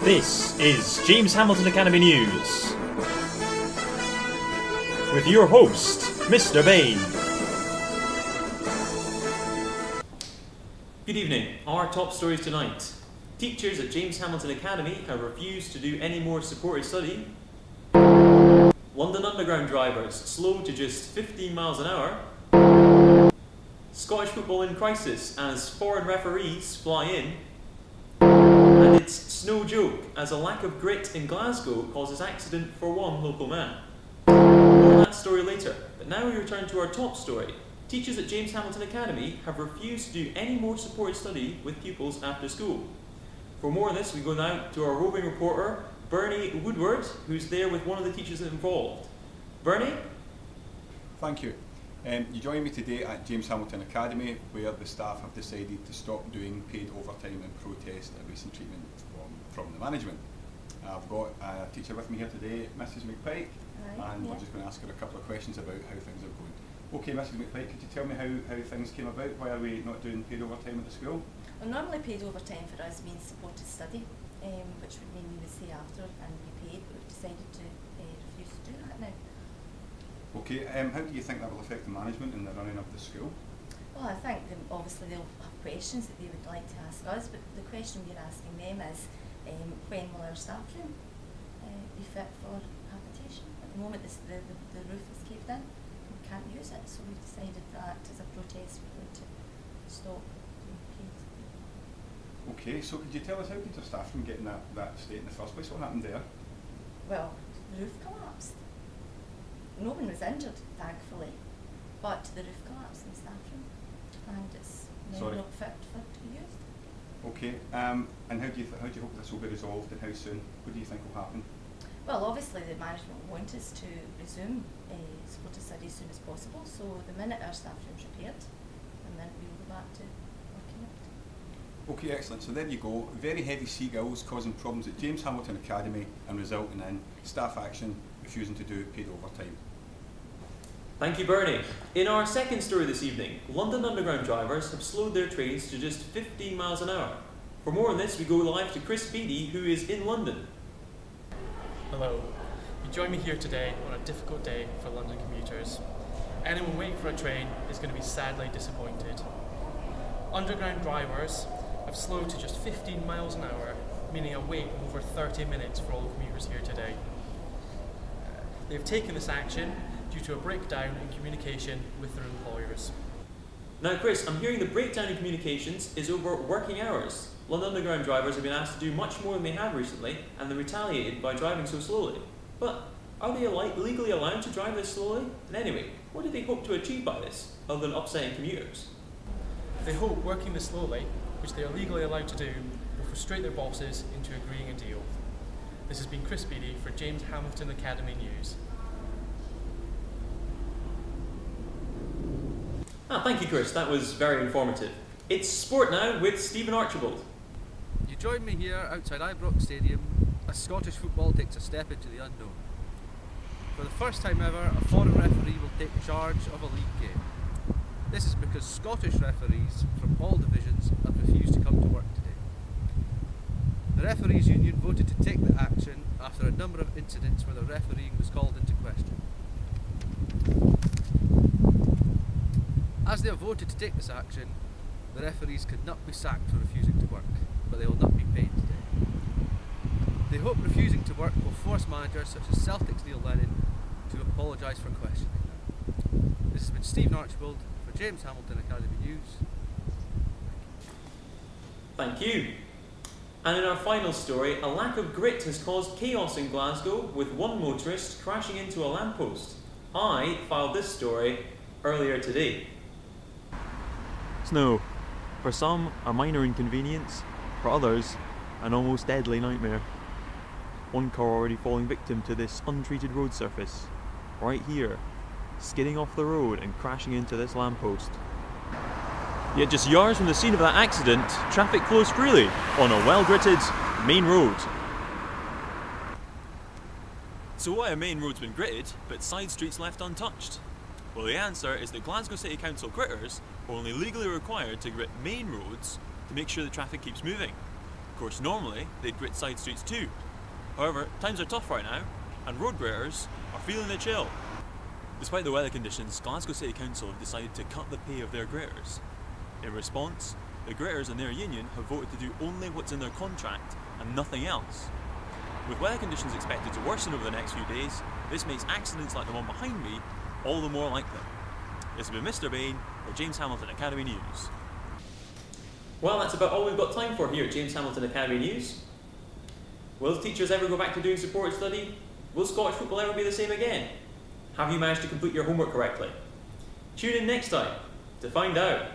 This is James Hamilton Academy News with your host, Mr. Bain. Good evening. Our top stories tonight. Teachers at James Hamilton Academy have refused to do any more supported study. London Underground drivers slow to just 15 miles an hour. Scottish football in crisis as foreign referees fly in. And it's no joke as a lack of grit in Glasgow causes accident for one local man. More on that story later, but now we return to our top story. Teachers at James Hamilton Academy have refused to do any more supported study with pupils after school. For more on this, we go now to our roving reporter, Bernie Woodward, who's there with one of the teachers involved. Bernie? Thank you. You join me today at James Hamilton Academy, where the staff have decided to stop doing paid overtime in protest at recent treatment from the management. I've got a teacher with me here today, Mrs McPike, and we're just going to ask her a couple of questions about how things are going. Okay, Mrs McPike, could you tell me how things came about? Why are we not doing paid overtime at the school? Well, normally paid overtime for us means supported study, which would mean we would stay after and be paid, but we've decided to refuse to do that now. Okay, how do you think that will affect the management in the running of the school? Well, I think obviously they'll have questions that they would like to ask us, but the question we're asking them is when will our staff room be fit for habitation? At the moment the roof is caved in, we can't use it, so we've decided that as a protest we're going to stop being paid. Okay, so could you tell us how did your staff room get in that state in the first place? What happened there? Well, the roof collapsed. No one was injured, thankfully, but the roof collapsed in the staff room and it's now not fit for to be used. Okay, and how do you hope this will be resolved and how soon? What do you think will happen? Well, obviously the management want us to resume supported study as soon as possible, so the minute our staff room's repaired, and then we will go back to working it. Okay, excellent. So there you go. Very heavy seagulls causing problems at James Hamilton Academy and resulting in staff action refusing to do paid overtime. Thank you, Bernie. In our second story this evening, London Underground drivers have slowed their trains to just 15 miles an hour. For more on this, we go live to Chris Beattie, who is in London. Hello. You join me here today on a difficult day for London commuters. Anyone waiting for a train is going to be sadly disappointed. Underground drivers have slowed to just 15 miles an hour, meaning a wait of over 30 minutes for all the commuters here today. They have taken this action due to a breakdown in communication with their employers. Now Chris, I'm hearing the breakdown in communications is over working hours. London Underground drivers have been asked to do much more than they have recently, and they're retaliated by driving so slowly. But are they legally allowed to drive this slowly? And anyway, what do they hope to achieve by this, other than upsetting commuters? They hope working this slowly, which they are legally allowed to do, will frustrate their bosses into agreeing a deal. This has been Chris Beattie for James Hamilton Academy News. Thank you, Chris. That was very informative. It's sport now with Stephen Archibald. You join me here outside Ibrox Stadium as Scottish football takes a step into the unknown. For the first time ever, a foreign referee will take charge of a league game. This is because Scottish referees from all divisions have refused to come to work today. The Referees Union voted to take the action after a number of incidents where the refereeing was called into question. As they have voted to take this action, the referees could not be sacked for refusing to work, but they will not be paid today. They hope refusing to work will force managers such as Celtic's Neil Lennon to apologise for questioning them. This has been Stephen Archibald for James Hamilton Academy News. Thank you. And in our final story, a lack of grit has caused chaos in Glasgow with one motorist crashing into a lamppost. I filed this story earlier today. Snow. For some, a minor inconvenience. For others, an almost deadly nightmare. One car already falling victim to this untreated road surface. Right here, skidding off the road and crashing into this lamppost. Yet just yards from the scene of that accident, traffic flows freely on a well-gritted main road. So why are main roads been gritted, but side streets left untouched? Well, the answer is that Glasgow City Council gritters are only legally required to grit main roads to make sure that traffic keeps moving. Of course, normally they'd grit side streets too. However, times are tough right now, and road graders are feeling the chill. Despite the weather conditions, Glasgow City Council have decided to cut the pay of their graders. In response, the graders and their union have voted to do only what's in their contract and nothing else. With weather conditions expected to worsen over the next few days, this makes accidents like the one behind me all the more likely. This has been Mr. Bain for James Hamilton Academy News. Well, that's about all we've got time for here at James Hamilton Academy News. Will teachers ever go back to doing supported study? Will Scottish football ever be the same again? Have you managed to complete your homework correctly? Tune in next time to find out.